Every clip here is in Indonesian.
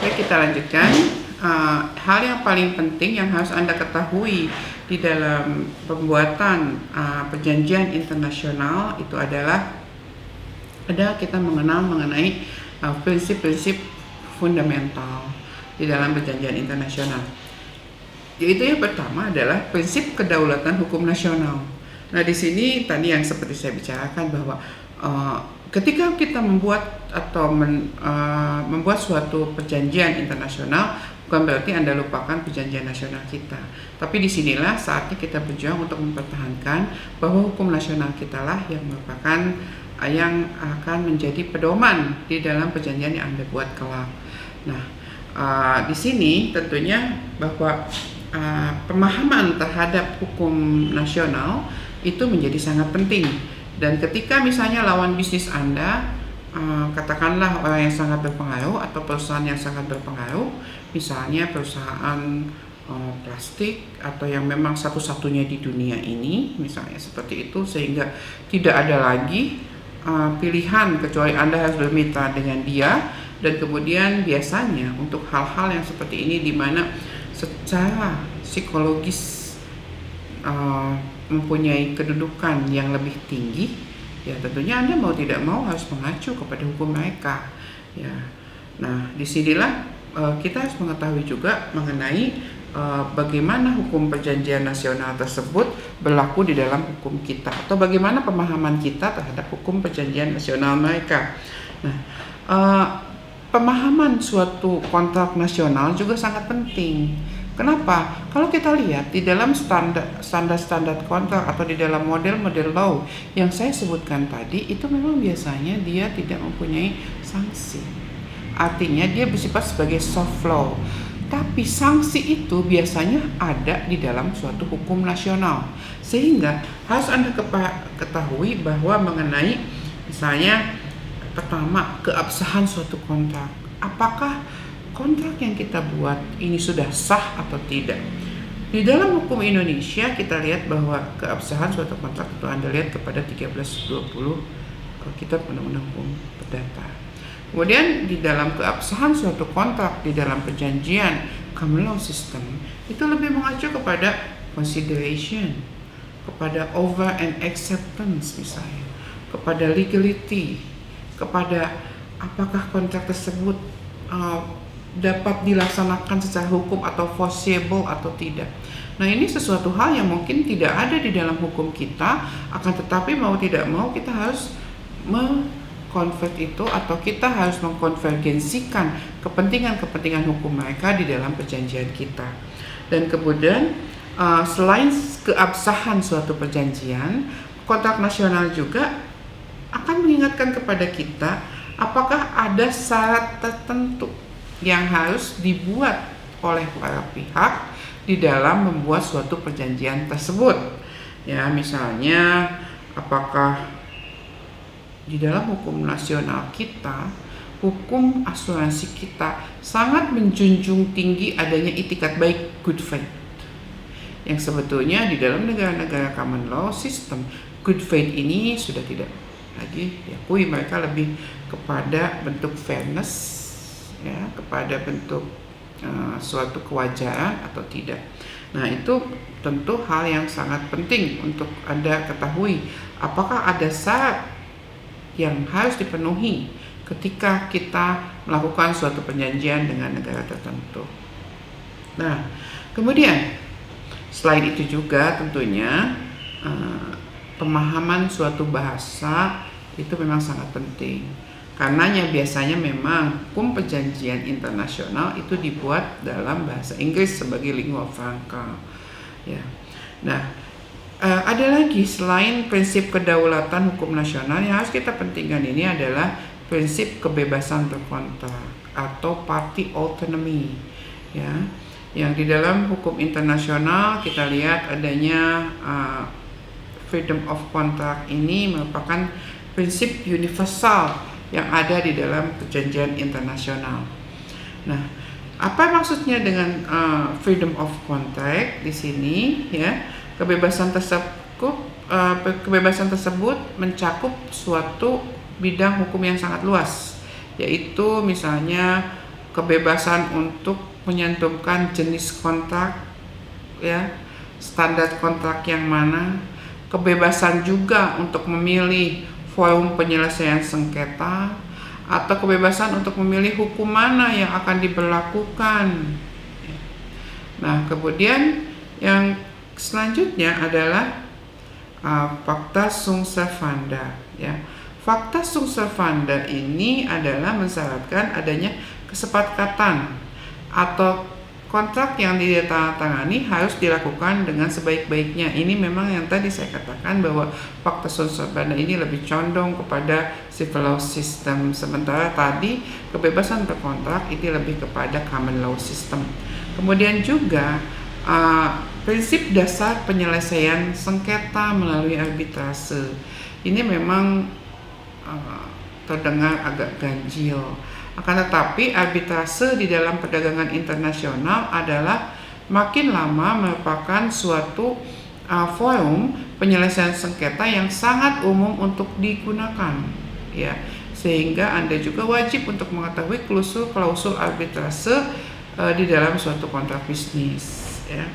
Oke, kita lanjutkan. Hal yang paling penting yang harus Anda ketahui di dalam pembuatan perjanjian internasional itu adalah kita mengenal mengenai prinsip-prinsip fundamental di dalam perjanjian internasional. Yaitu yang pertama adalah prinsip kedaulatan hukum nasional. Nah, di sini tadi yang seperti saya bicarakan bahwa ketika kita membuat atau membuat suatu perjanjian internasional, bukan berarti Anda lupakan perjanjian nasional kita. Tapi disinilah saatnya kita berjuang untuk mempertahankan bahwa hukum nasional kita lah yang merupakan yang akan menjadi pedoman di dalam perjanjian yang Anda buat kelak. Nah, di sini tentunya bahwa pemahaman terhadap hukum nasional itu menjadi sangat penting. Dan ketika misalnya lawan bisnis Anda, katakanlah orang yang sangat berpengaruh atau perusahaan yang sangat berpengaruh, misalnya perusahaan plastik atau yang memang satu-satunya di dunia ini, misalnya seperti itu, sehingga tidak ada lagi pilihan kecuali Anda harus bermitra dengan dia. Dan kemudian biasanya untuk hal-hal yang seperti ini di mana secara psikologis mempunyai kedudukan yang lebih tinggi, ya tentunya Anda mau tidak mau harus mengacu kepada hukum mereka. Ya, nah disinilah kita harus mengetahui juga mengenai bagaimana hukum perjanjian nasional tersebut berlaku di dalam hukum kita, atau bagaimana pemahaman kita terhadap hukum perjanjian nasional mereka. Nah, pemahaman suatu kontrak nasional juga sangat penting. Kenapa? Kalau kita lihat di dalam standar kontrak atau di dalam model-model law yang saya sebutkan tadi, itu memang biasanya dia tidak mempunyai sanksi. Artinya dia bersifat sebagai soft law. Tapi sanksi itu biasanya ada di dalam suatu hukum nasional. Sehingga harus Anda ketahui bahwa mengenai misalnya pertama, keabsahan suatu kontrak. Apakah kontrak yang kita buat ini sudah sah atau tidak? Di dalam hukum Indonesia kita lihat bahwa keabsahan suatu kontrak itu Anda lihat kepada 1320 Kitab Undang-Undang Hukum Perdata. Kemudian di dalam keabsahan suatu kontrak di dalam perjanjian common law system itu lebih mengacu kepada consideration, kepada over and acceptance misalnya, kepada legality, kepada apakah kontrak tersebut dapat dilaksanakan secara hukum atau foreseeable atau tidak. Nah, ini sesuatu hal yang mungkin tidak ada di dalam hukum kita, akan tetapi mau tidak mau kita harus mengkonvert itu atau kita harus mengkonvergensikan kepentingan-kepentingan hukum mereka di dalam perjanjian kita. Dan kemudian selain keabsahan suatu perjanjian, kontrak nasional juga akan mengingatkan kepada kita apakah ada syarat tertentu yang harus dibuat oleh para pihak di dalam membuat suatu perjanjian tersebut. Ya, misalnya apakah di dalam hukum nasional kita, hukum asuransi kita sangat menjunjung tinggi adanya itikat baik, good faith. Yang sebetulnya di dalam negara-negara common law system, good faith ini sudah tidak lagi diakui. Mereka lebih kepada bentuk fairness, ya, kepada bentuk suatu kewajaran atau tidak. Nah, itu tentu hal yang sangat penting untuk Anda ketahui. Apakah ada syarat yang harus dipenuhi ketika kita melakukan suatu perjanjian dengan negara tertentu. Nah, kemudian selain itu juga tentunya pemahaman suatu bahasa itu memang sangat penting. Karenanya biasanya memang hukum perjanjian internasional itu dibuat dalam bahasa Inggris sebagai lingua franca. Ya. Nah, ada lagi selain prinsip kedaulatan hukum nasional yang harus kita pentingkan ini adalah prinsip kebebasan berkontrak atau party autonomy. Ya, yang di dalam hukum internasional kita lihat adanya freedom of contract ini merupakan prinsip universal yang ada di dalam perjanjian internasional. Nah, apa maksudnya dengan freedom of contract di sini? Ya, kebebasan tersebut mencakup suatu bidang hukum yang sangat luas, yaitu misalnya kebebasan untuk menyantumkan jenis kontrak, ya, standar kontrak yang mana, kebebasan juga untuk memilih forum penyelesaian sengketa, atau kebebasan untuk memilih hukum mana yang akan diberlakukan. Nah, kemudian yang selanjutnya adalah fakta sunt servanda, ya. Fakta sunt servanda ini adalah mensyaratkan adanya kesepakatan atau kontrak yang ditandatangani harus dilakukan dengan sebaik-baiknya. Ini memang yang tadi saya katakan bahwa fakta sunt servanda ini lebih condong kepada civil law system, sementara tadi kebebasan berkontrak itu lebih kepada common law system. Kemudian juga prinsip dasar penyelesaian sengketa melalui arbitrase. Ini memang terdengar agak ganjil. Akan tetapi arbitrase di dalam perdagangan internasional adalah makin lama merupakan suatu forum penyelesaian sengketa yang sangat umum untuk digunakan, ya. Sehingga Anda juga wajib untuk mengetahui klausul arbitrase di dalam suatu kontrak bisnis, ya.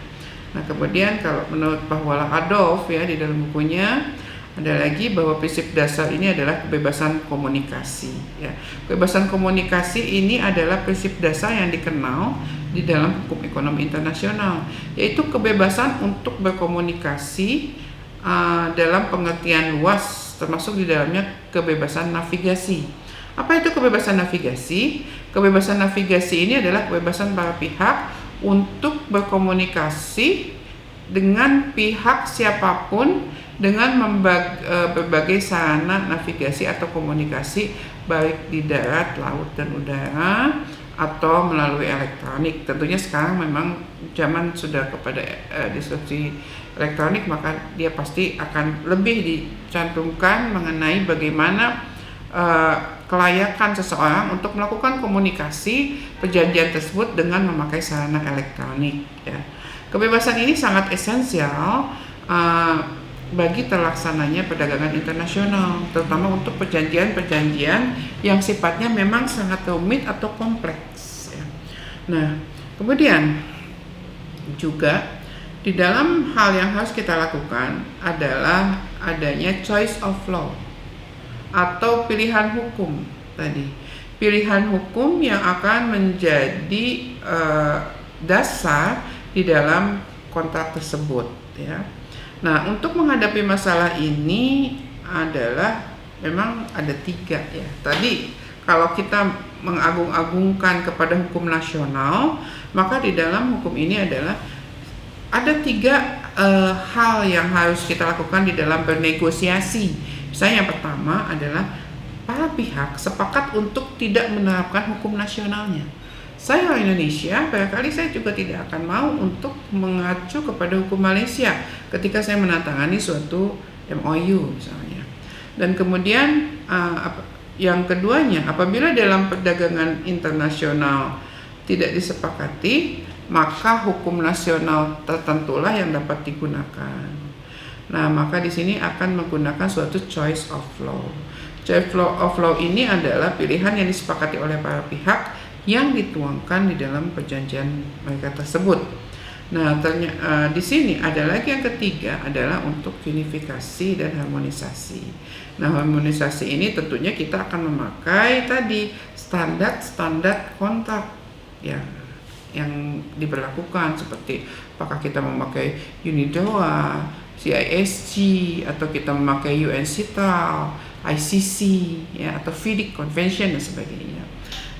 Nah, kemudian kalau menurut Bahwala Adolf, ya, di dalam bukunya ada lagi bahwa prinsip dasar ini adalah kebebasan komunikasi, ya. Kebebasan komunikasi ini adalah prinsip dasar yang dikenal di dalam hukum ekonomi internasional, yaitu kebebasan untuk berkomunikasi dalam pengertian luas, termasuk di dalamnya kebebasan navigasi. Apa itu kebebasan navigasi? Kebebasan navigasi ini adalah kebebasan para pihak untuk berkomunikasi dengan pihak siapapun dengan berbagai sarana navigasi atau komunikasi, baik di darat, laut, dan udara, atau melalui elektronik. Tentunya sekarang memang zaman sudah kepada disrupsi elektronik, maka dia pasti akan lebih dicantumkan mengenai bagaimana kelayakan seseorang untuk melakukan komunikasi perjanjian tersebut dengan memakai sarana elektronik, ya. Kebebasan ini sangat esensial bagi terlaksananya perdagangan internasional, terutama untuk perjanjian-perjanjian yang sifatnya memang sangat rumit atau kompleks, ya. Nah, kemudian juga di dalam hal yang harus kita lakukan adalah adanya choice of law atau pilihan hukum tadi. Pilihan hukum yang akan menjadi dasar di dalam kontrak tersebut, ya. Nah, untuk menghadapi masalah ini adalah memang ada 3, ya. Tadi kalau kita mengagung-agungkan kepada hukum nasional, maka di dalam hukum ini adalah ada 3 hal yang harus kita lakukan di dalam bernegosiasi. Misalnya yang pertama adalah para pihak sepakat untuk tidak menerapkan hukum nasionalnya. Saya orang Indonesia, barangkali saya juga tidak akan mau untuk mengacu kepada hukum Malaysia ketika saya menandatangani suatu MOU misalnya. Dan kemudian yang keduanya, apabila dalam perdagangan internasional tidak disepakati, maka hukum nasional tertentulah yang dapat digunakan. Nah, maka di sini akan menggunakan suatu choice of law. Choice of law ini adalah pilihan yang disepakati oleh para pihak yang dituangkan di dalam perjanjian mereka tersebut. Nah, di sini ada lagi yang ketiga adalah untuk unifikasi dan harmonisasi. Nah, harmonisasi ini tentunya kita akan memakai tadi standar kontrak yang diberlakukan, seperti apakah kita memakai UNIDROIT, CISG, atau kita memakai UNCITRAL, ICC, ya, atau FIDIC Convention dan sebagainya.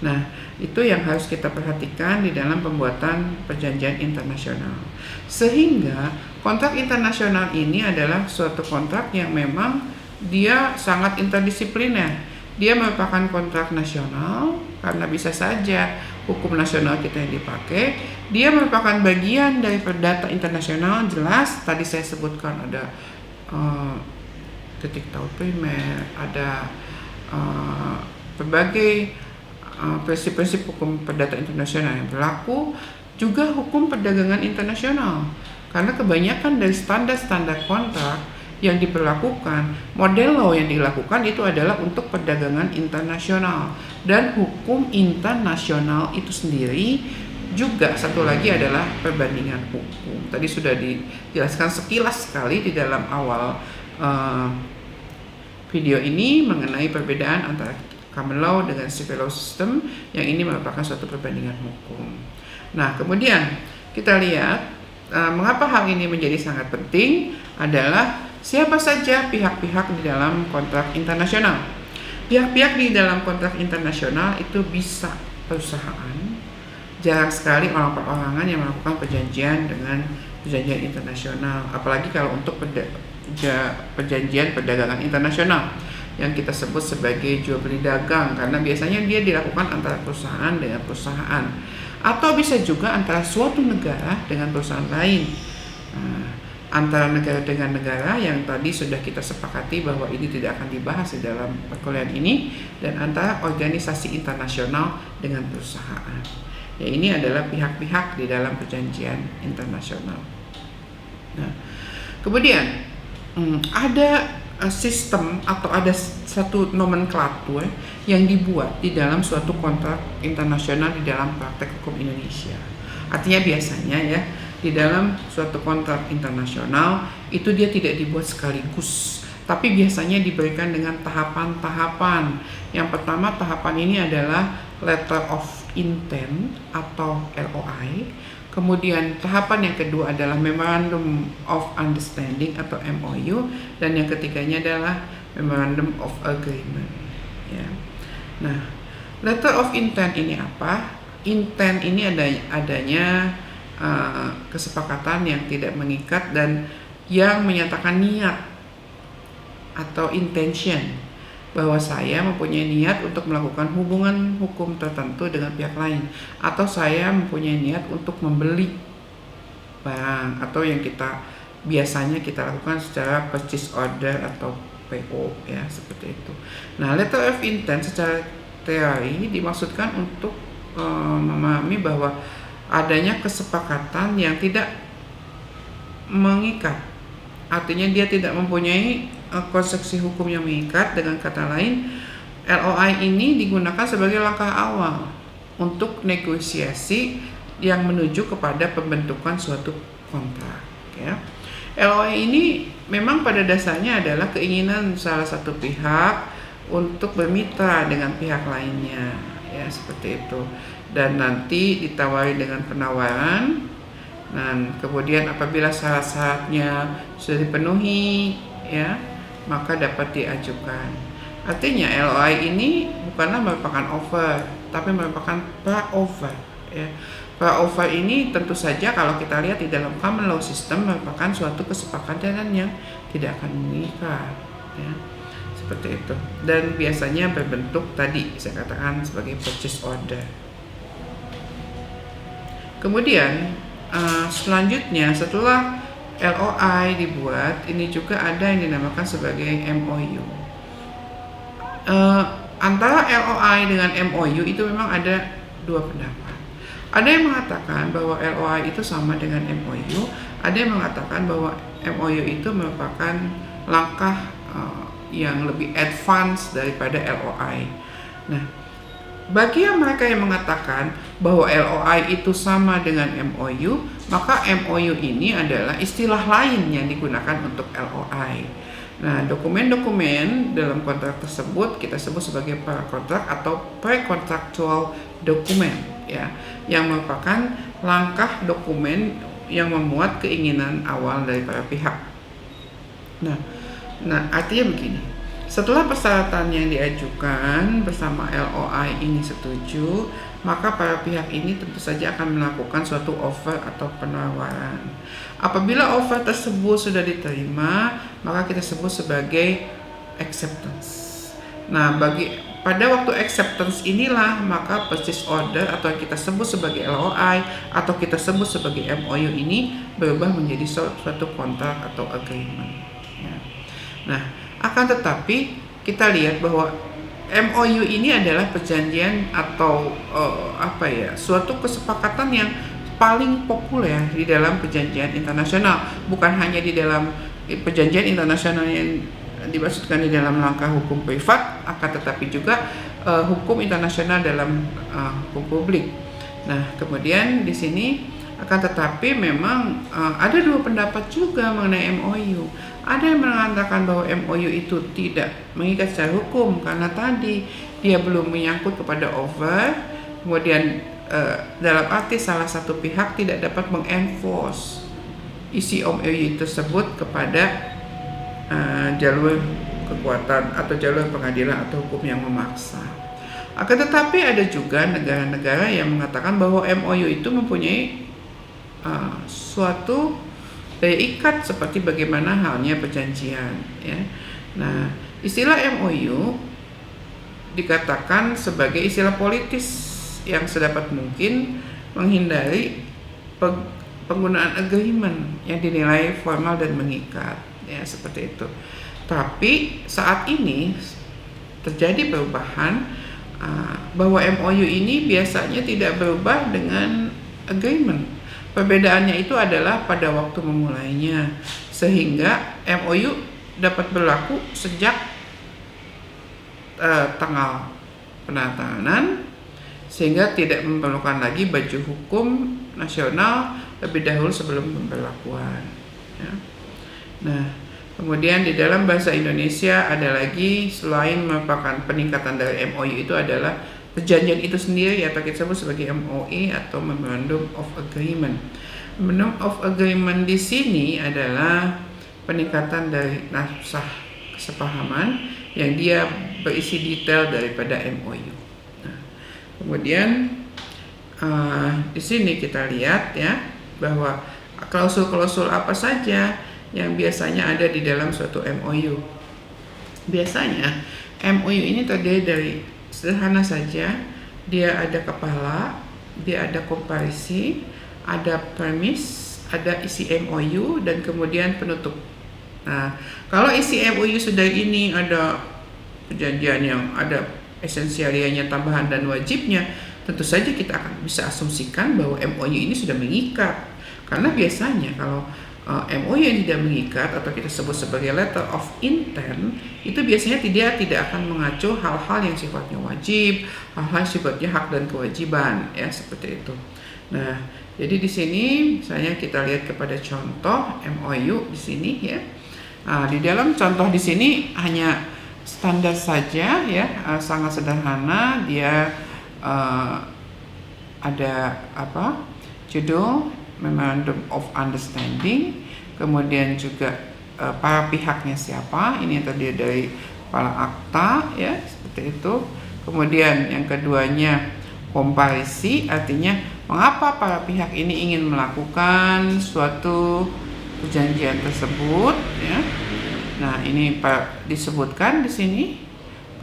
Nah, itu yang harus kita perhatikan di dalam pembuatan perjanjian internasional. Sehingga kontrak internasional ini adalah suatu kontrak yang memang dia sangat interdisipliner. Dia merupakan kontrak nasional karena bisa saja hukum nasional kita yang dipakai. Dia merupakan bagian dari perdata internasional, jelas tadi saya sebutkan ada titik taut primer, ada berbagai prinsip-prinsip hukum perdata internasional yang berlaku, juga hukum perdagangan internasional. Karena kebanyakan dari standar-standar kontrak yang diperlakukan, model law yang dilakukan itu adalah untuk perdagangan internasional, dan hukum internasional itu sendiri juga satu lagi adalah perbandingan hukum. Tadi sudah dijelaskan sekilas sekali di dalam awal video ini mengenai perbedaan antara common law dengan civil law system, yang ini merupakan suatu perbandingan hukum. Nah, kemudian kita lihat mengapa hal ini menjadi sangat penting adalah siapa saja pihak-pihak di dalam kontrak internasional. Pihak-pihak di dalam kontrak internasional itu bisa perusahaan, jarang sekali orang perorangan yang melakukan perjanjian dengan perjanjian internasional, apalagi kalau untuk perjanjian perdagangan internasional yang kita sebut sebagai jual beli dagang, karena biasanya dia dilakukan antara perusahaan dengan perusahaan, atau bisa juga antara suatu negara dengan perusahaan lain, antara negara dengan negara yang tadi sudah kita sepakati bahwa ini tidak akan dibahas di dalam perkuliahan ini, dan antara organisasi internasional dengan perusahaan. Ya, ini adalah pihak-pihak di dalam perjanjian internasional. Nah, kemudian ada sistem atau ada satu nomenklatur yang dibuat di dalam suatu kontrak internasional di dalam praktek hukum Indonesia. Artinya biasanya ya, di dalam suatu kontrak internasional itu dia tidak dibuat sekaligus, tapi biasanya diberikan dengan tahapan-tahapan. Yang pertama, tahapan ini adalah letter of intent atau LOI. Kemudian tahapan yang kedua adalah Memorandum of Understanding atau MOU, dan yang ketiganya adalah Memorandum of Agreement. Ya. Nah, letter of intent ini apa? Intent ini adanya kesepakatan yang tidak mengikat dan yang menyatakan niat atau intention bahwa saya mempunyai niat untuk melakukan hubungan hukum tertentu dengan pihak lain, atau saya mempunyai niat untuk membeli barang, atau yang biasanya kita lakukan secara purchase order atau PO, ya, seperti itu. Nah, letter of intent secara teori dimaksudkan untuk memahami bahwa adanya kesepakatan yang tidak mengikat, artinya dia tidak mempunyai konstruksi hukum yang mengikat. Dengan kata lain, LOI ini digunakan sebagai langkah awal untuk negosiasi yang menuju kepada pembentukan suatu kontrak. Ya. LOI ini memang pada dasarnya adalah keinginan salah satu pihak untuk bermitra dengan pihak lainnya, ya, seperti itu. Dan nanti ditawari dengan penawaran. Dan kemudian apabila syarat-syaratnya sudah dipenuhi, ya, maka dapat diajukan. Artinya LOI ini bukanlah merupakan offer, tapi merupakan pra-offer. Ya. Pra-offer ini tentu saja kalau kita lihat di dalam common law system merupakan suatu kesepakatan yang tidak akan mengikat. Ya. Seperti itu. Dan biasanya berbentuk tadi saya katakan sebagai purchase order. Kemudian selanjutnya setelah LOI dibuat, ini juga ada yang dinamakan sebagai MOU. Antara LOI dengan MOU itu memang ada dua pendapat. Ada yang mengatakan bahwa LOI itu sama dengan MOU, ada yang mengatakan bahwa MOU itu merupakan langkah yang lebih advance daripada LOI. Nah, bagi mereka yang mengatakan bahwa LOI itu sama dengan MOU, maka MOU ini adalah istilah lain yang digunakan untuk LOI. Nah, dokumen-dokumen dalam kontrak tersebut kita sebut sebagai prakontrak atau pre-contractual dokumen, ya, yang merupakan langkah dokumen yang memuat keinginan awal dari para pihak. Nah, artinya begini. Setelah persyaratan yang diajukan bersama LOI ini setuju, maka para pihak ini tentu saja akan melakukan suatu offer atau penawaran. Apabila offer tersebut sudah diterima, maka kita sebut sebagai acceptance. Nah, pada waktu acceptance inilah maka purchase order atau yang kita sebut sebagai LOI atau kita sebut sebagai MOU ini berubah menjadi suatu kontrak atau agreement. Ya. Nah, akan tetapi kita lihat bahwa MOU ini adalah perjanjian atau suatu kesepakatan yang paling populer di dalam perjanjian internasional, bukan hanya di dalam perjanjian internasional yang dimaksudkan di dalam langkah hukum privat, akan tetapi juga hukum internasional dalam hukum publik. Nah, kemudian di sini akan tetapi memang ada dua pendapat juga mengenai MOU. Ada yang mengatakan bahwa MOU itu tidak mengikat secara hukum karena tadi dia belum menyangkut kepada over, kemudian dalam arti salah satu pihak tidak dapat mengenforce isi MOU tersebut kepada jalur kekuatan atau jalur pengadilan atau hukum yang memaksa. Akan tetapi ada juga negara-negara yang mengatakan bahwa MOU itu mempunyai suatu daya ikat seperti bagaimana halnya perjanjian, ya. Nah, istilah MOU dikatakan sebagai istilah politis yang sedapat mungkin menghindari penggunaan agreement yang dinilai formal dan mengikat, ya, seperti itu. Tapi saat ini terjadi perubahan bahwa MOU ini biasanya tidak berubah dengan agreement. Perbedaannya itu adalah pada waktu memulainya, sehingga MOU dapat berlaku sejak tanggal penandatanganan, sehingga tidak memerlukan lagi baju hukum nasional lebih dahulu sebelum pemberlakuan, ya. Nah, kemudian di dalam bahasa Indonesia ada lagi selain merupakan peningkatan dari MOU itu adalah perjanjian itu sendiri atau kita sebut sebagai MOA atau Memorandum of Agreement. Memorandum of Agreement di sini adalah peningkatan dari naskah kesepahaman yang dia berisi detail daripada MOU. Nah, kemudian di sini kita lihat, ya, bahwa klausul-klausul apa saja yang biasanya ada di dalam suatu MOU. Biasanya MOU ini terdiri dari sederhana saja, dia ada kepala, dia ada komparisi, ada premis, ada isi MOU, dan kemudian penutup. Nah, kalau isi MOU sudah ini ada perjanjian yang ada esensialianya, tambahan dan wajibnya, tentu saja kita akan bisa asumsikan bahwa MOU ini sudah mengikat. Karena biasanya kalau MOU yang tidak mengikat atau kita sebut sebagai letter of intent itu biasanya tidak akan mengacu hal-hal yang sifatnya wajib, hal-hal yang sifatnya hak dan kewajiban, ya, seperti itu. Nah, jadi di sini misalnya kita lihat kepada contoh MOU di sini, ya. Di dalam contoh di sini hanya standar saja, ya, sangat sederhana. Dia ada judul Memorandum of Understanding, kemudian juga para pihaknya siapa, ini yang terdiri dari para akta, ya, seperti itu. Kemudian yang keduanya komparisi, artinya mengapa para pihak ini ingin melakukan suatu perjanjian tersebut, ya. Nah, ini disebutkan di sini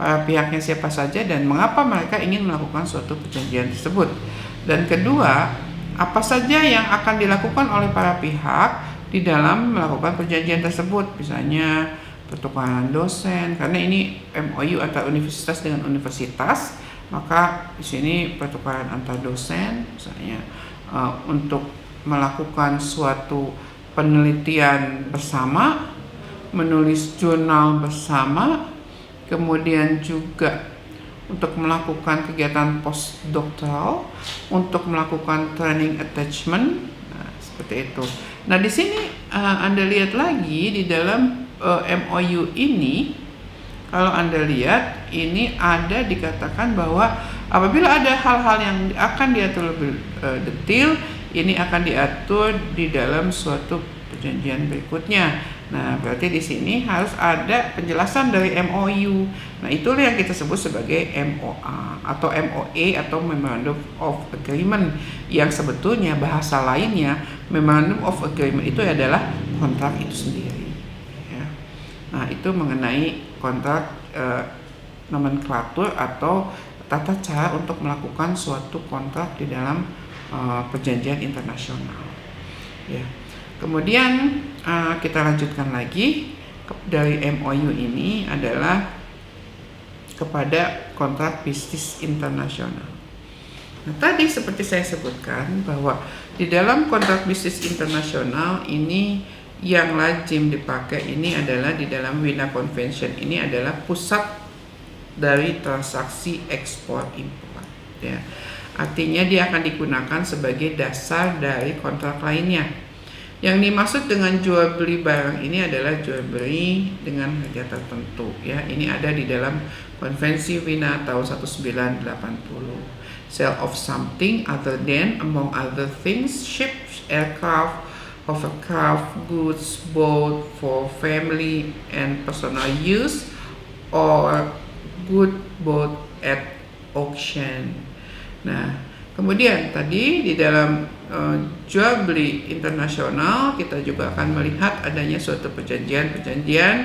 para pihaknya siapa saja dan mengapa mereka ingin melakukan suatu perjanjian tersebut. Dan kedua, apa saja yang akan dilakukan oleh para pihak di dalam melakukan perjanjian tersebut, misalnya pertukaran dosen, karena ini MOU antara universitas dengan universitas, maka di sini pertukaran antar dosen, misalnya untuk melakukan suatu penelitian bersama, menulis jurnal bersama, kemudian juga untuk melakukan kegiatan postdoktoral, untuk melakukan training attachment, nah, seperti itu. Nah, di sini Anda lihat lagi di dalam MOU ini, kalau Anda lihat ini ada dikatakan bahwa apabila ada hal-hal yang akan diatur lebih detail, ini akan diatur di dalam suatu perjanjian berikutnya. Nah, berarti di sini harus ada penjelasan dari MOU. Nah, itulah yang kita sebut sebagai MOA atau MOA atau Memorandum of Agreement, yang sebetulnya bahasa lainnya Memorandum of Agreement itu adalah kontrak itu sendiri, ya. Nah, itu mengenai kontrak nomenklatur atau tata cara untuk melakukan suatu kontrak di dalam perjanjian internasional, ya. Kemudian kita lanjutkan lagi dari MOU ini adalah kepada kontrak bisnis internasional. Nah, tadi seperti saya sebutkan bahwa di dalam kontrak bisnis internasional ini yang lazim dipakai ini adalah di dalam Wina Convention ini adalah pusat dari transaksi ekspor impor, ya. Artinya dia akan digunakan sebagai dasar dari kontrak lainnya. Yang dimaksud dengan jual beli barang ini adalah jual beli dengan harga tertentu, ya. Ini ada di dalam Konvensi Wina tahun 1980. Sale of something other than, among other things, ships, aircraft, hovercraft, goods bought for family and personal use, or good bought at auction. Nah, kemudian tadi di dalam jual beli internasional kita juga akan melihat adanya suatu perjanjian-perjanjian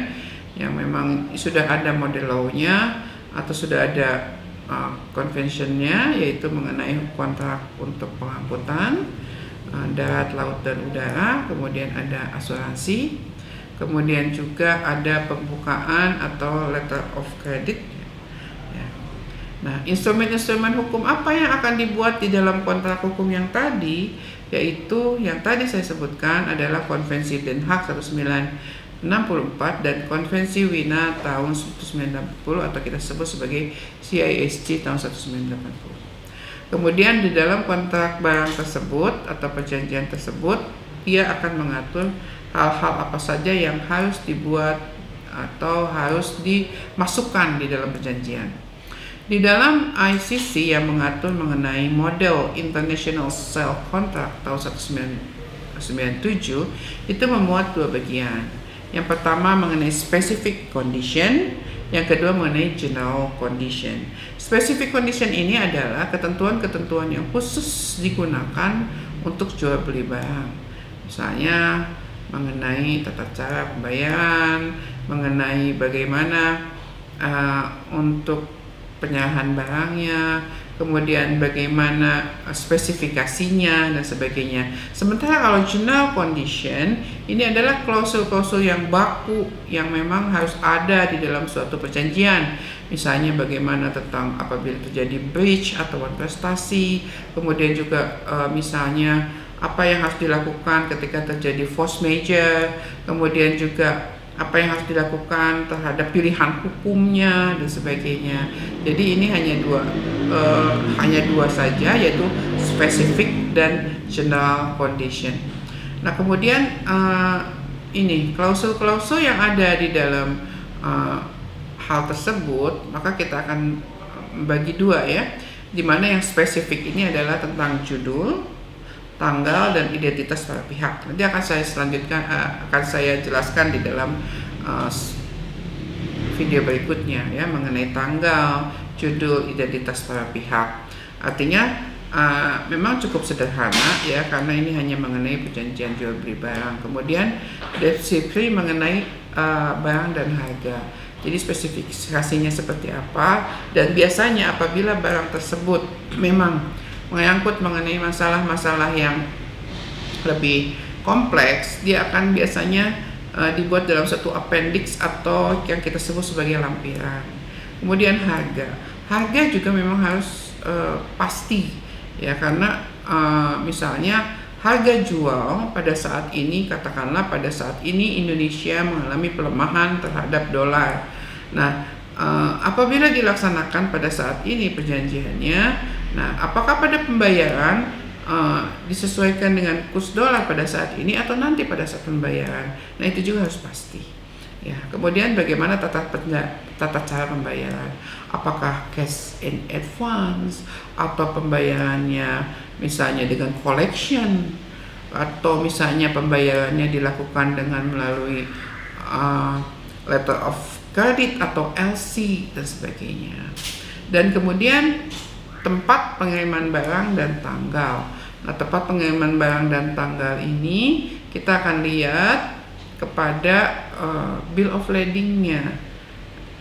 yang memang sudah ada model law-nya atau sudah ada convention-nya, yaitu mengenai kontrak untuk pengangkutan darat, laut, dan udara. Kemudian ada asuransi, kemudian juga ada pembukaan atau letter of credit. Nah, instrumen-instrumen hukum apa yang akan dibuat di dalam kontrak hukum yang tadi, yaitu yang tadi saya sebutkan adalah Konvensi Den Haag 1964 dan Konvensi Wina tahun 1960 atau kita sebut sebagai CISG tahun 1980. Kemudian di dalam kontrak barang tersebut atau perjanjian tersebut, ia akan mengatur hal-hal apa saja yang harus dibuat atau harus dimasukkan di dalam perjanjian. Di dalam ICC yang mengatur mengenai model International Sale Contract tahun 1997 itu memuat dua bagian. Yang pertama mengenai specific condition, yang kedua mengenai general condition. Specific condition ini adalah ketentuan-ketentuan yang khusus digunakan untuk jual beli barang. Misalnya mengenai tata cara pembayaran, mengenai bagaimana untuk penyerahan barangnya, kemudian bagaimana spesifikasinya dan sebagainya. Sementara kalau general condition ini adalah klausul-klausul yang baku yang memang harus ada di dalam suatu perjanjian. Misalnya bagaimana tentang apabila terjadi breach atau prestasi, kemudian juga misalnya apa yang harus dilakukan ketika terjadi force majeure, kemudian juga apa yang harus dilakukan terhadap pilihan hukumnya dan sebagainya. Jadi ini hanya dua saja, yaitu specific dan general condition. Nah, kemudian ini klausul-klausul yang ada di dalam hal tersebut, maka kita akan bagi dua, ya. Dimana yang spesifik ini adalah tentang judul, tanggal, dan identitas para pihak. Nanti akan saya jelaskan di dalam video berikutnya, ya, mengenai tanggal, judul, identitas para pihak. Artinya memang cukup sederhana, ya, karena ini hanya mengenai perjanjian jual beli barang. Kemudian deskripsi mengenai barang dan harga. Jadi spesifikasinya seperti apa, dan biasanya apabila barang tersebut memang mengangkut mengenai masalah-masalah yang lebih kompleks, dia akan biasanya dibuat dalam satu appendix atau yang kita sebut sebagai lampiran. Kemudian harga juga memang harus pasti, ya, karena misalnya harga jual pada saat ini, katakanlah pada saat ini Indonesia mengalami pelemahan terhadap dolar. Nah, apabila dilaksanakan pada saat ini perjanjiannya, nah, apakah pada pembayaran disesuaikan dengan kurs dolar pada saat ini atau nanti pada saat pembayaran? Nah, itu juga harus pasti, ya. Kemudian bagaimana tata cara pembayaran? Apakah cash in advance atau pembayarannya misalnya dengan collection, atau misalnya pembayarannya dilakukan dengan melalui letter of credit atau LC dan sebagainya. Dan kemudian tempat pengiriman barang dan tanggal. Nah, tempat pengiriman barang dan tanggal ini kita akan lihat kepada bill of lading-nya,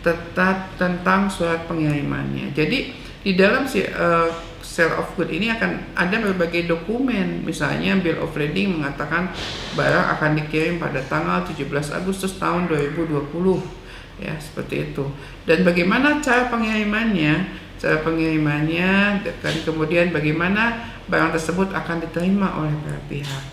tetap tentang surat pengirimannya. Jadi di dalam sale of good ini akan ada berbagai dokumen. Misalnya bill of lading mengatakan barang akan dikirim pada tanggal 17 Agustus tahun 2020, ya, seperti itu. Dan bagaimana cara pengirimannya? Cara pengirimannya, dan kemudian bagaimana barang tersebut akan diterima oleh para pihak.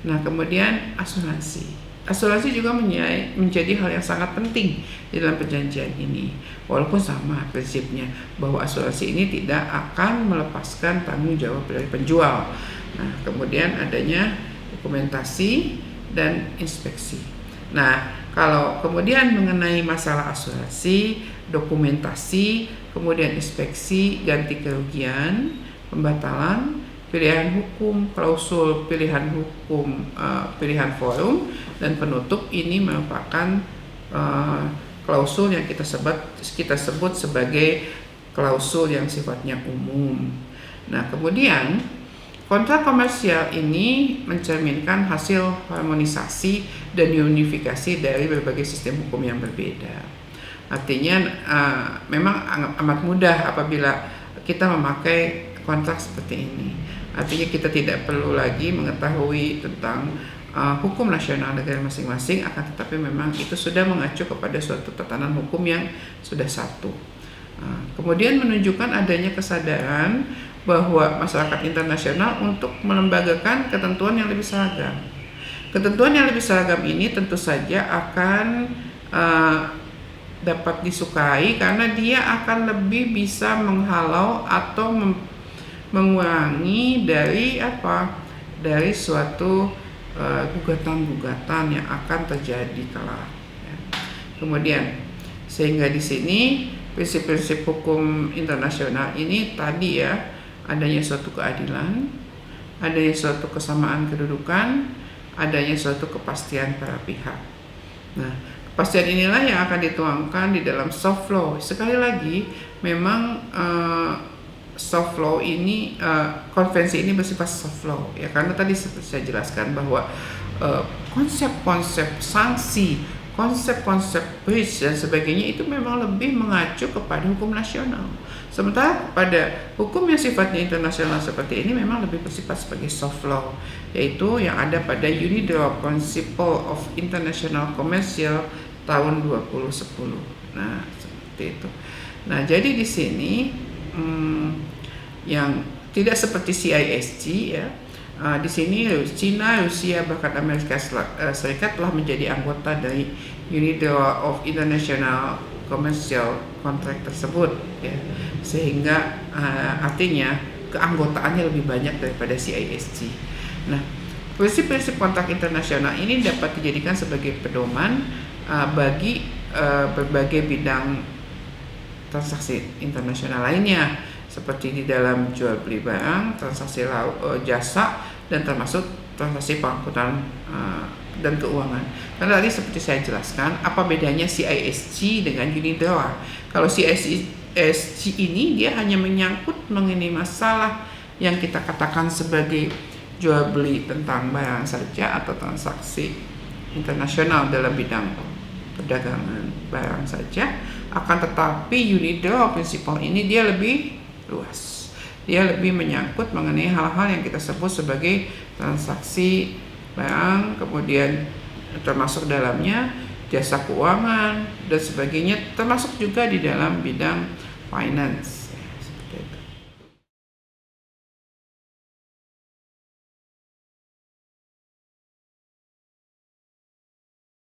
Nah, kemudian asuransi. asuransi juga menjadi hal yang sangat penting di dalam perjanjian ini. Walaupun sama prinsipnya bahwa asuransi ini tidak akan melepaskan tanggung jawab dari penjual. Nah, kemudian adanya dokumentasi dan inspeksi. Nah, kalau kemudian mengenai masalah asuransi, dokumentasi, kemudian inspeksi, ganti kerugian, pembatalan, pilihan hukum, klausul pilihan hukum, pilihan forum, dan penutup, ini merupakan klausul yang kita sebut sebagai klausul yang sifatnya umum. Nah, kemudian kontrak komersial ini mencerminkan hasil harmonisasi dan unifikasi dari berbagai sistem hukum yang berbeda. Artinya memang amat mudah apabila kita memakai kontrak seperti ini. Artinya kita tidak perlu lagi mengetahui tentang hukum nasional negara masing-masing, akan tetapi memang itu sudah mengacu kepada suatu tatanan hukum yang sudah satu. Kemudian menunjukkan adanya kesadaran bahwa masyarakat internasional untuk melembagakan ketentuan yang lebih seragam. Ketentuan yang lebih seragam ini tentu saja akan dapat disukai karena dia akan lebih bisa menghalau atau mengurangi dari suatu gugatan-gugatan yang akan terjadi kelak. Kemudian sehingga di sini prinsip-prinsip hukum internasional ini tadi ya, adanya suatu keadilan, adanya suatu kesamaan kedudukan, adanya suatu kepastian para pihak. Nah, kepastian inilah yang akan dituangkan di dalam soft law. Sekali lagi, memang soft law ini, konvensi ini bersifat soft law ya, karena tadi seperti saya jelaskan bahwa konsep-konsep sanksi, konsep-konsep breach dan sebagainya itu memang lebih mengacu kepada hukum nasional. Sementara pada hukum yang sifatnya internasional seperti ini memang lebih bersifat sebagai soft law, yaitu yang ada pada UNIDROIT Principle of International Commercial tahun 2010. Nah, seperti itu. Nah, jadi di sini yang tidak seperti CISG ya. Di sini Cina, Rusia, bahkan Amerika Serikat telah menjadi anggota dari UNIDROIT of International Commercial Contract tersebut ya. Sehingga artinya keanggotaannya lebih banyak daripada CISG. Nah, prinsip-prinsip kontrak internasional ini dapat dijadikan sebagai pedoman bagi berbagai bidang transaksi internasional lainnya, seperti di dalam jual beli barang, transaksi jasa, dan termasuk transaksi pengangkutan dan keuangan. Karena tadi seperti saya jelaskan, apa bedanya CISG dengan UNIDROIT? Kalau CISG ini dia hanya menyangkut mengenai masalah yang kita katakan sebagai jual beli tentang barang saja atau transaksi internasional dalam bidang perdagangan barang saja. Akan tetapi UNIDROIT Principle ini dia lebih luas. Dia lebih menyangkut mengenai hal-hal yang kita sebut sebagai transaksi barang, kemudian termasuk dalamnya jasa keuangan dan sebagainya, termasuk juga di dalam bidang finance.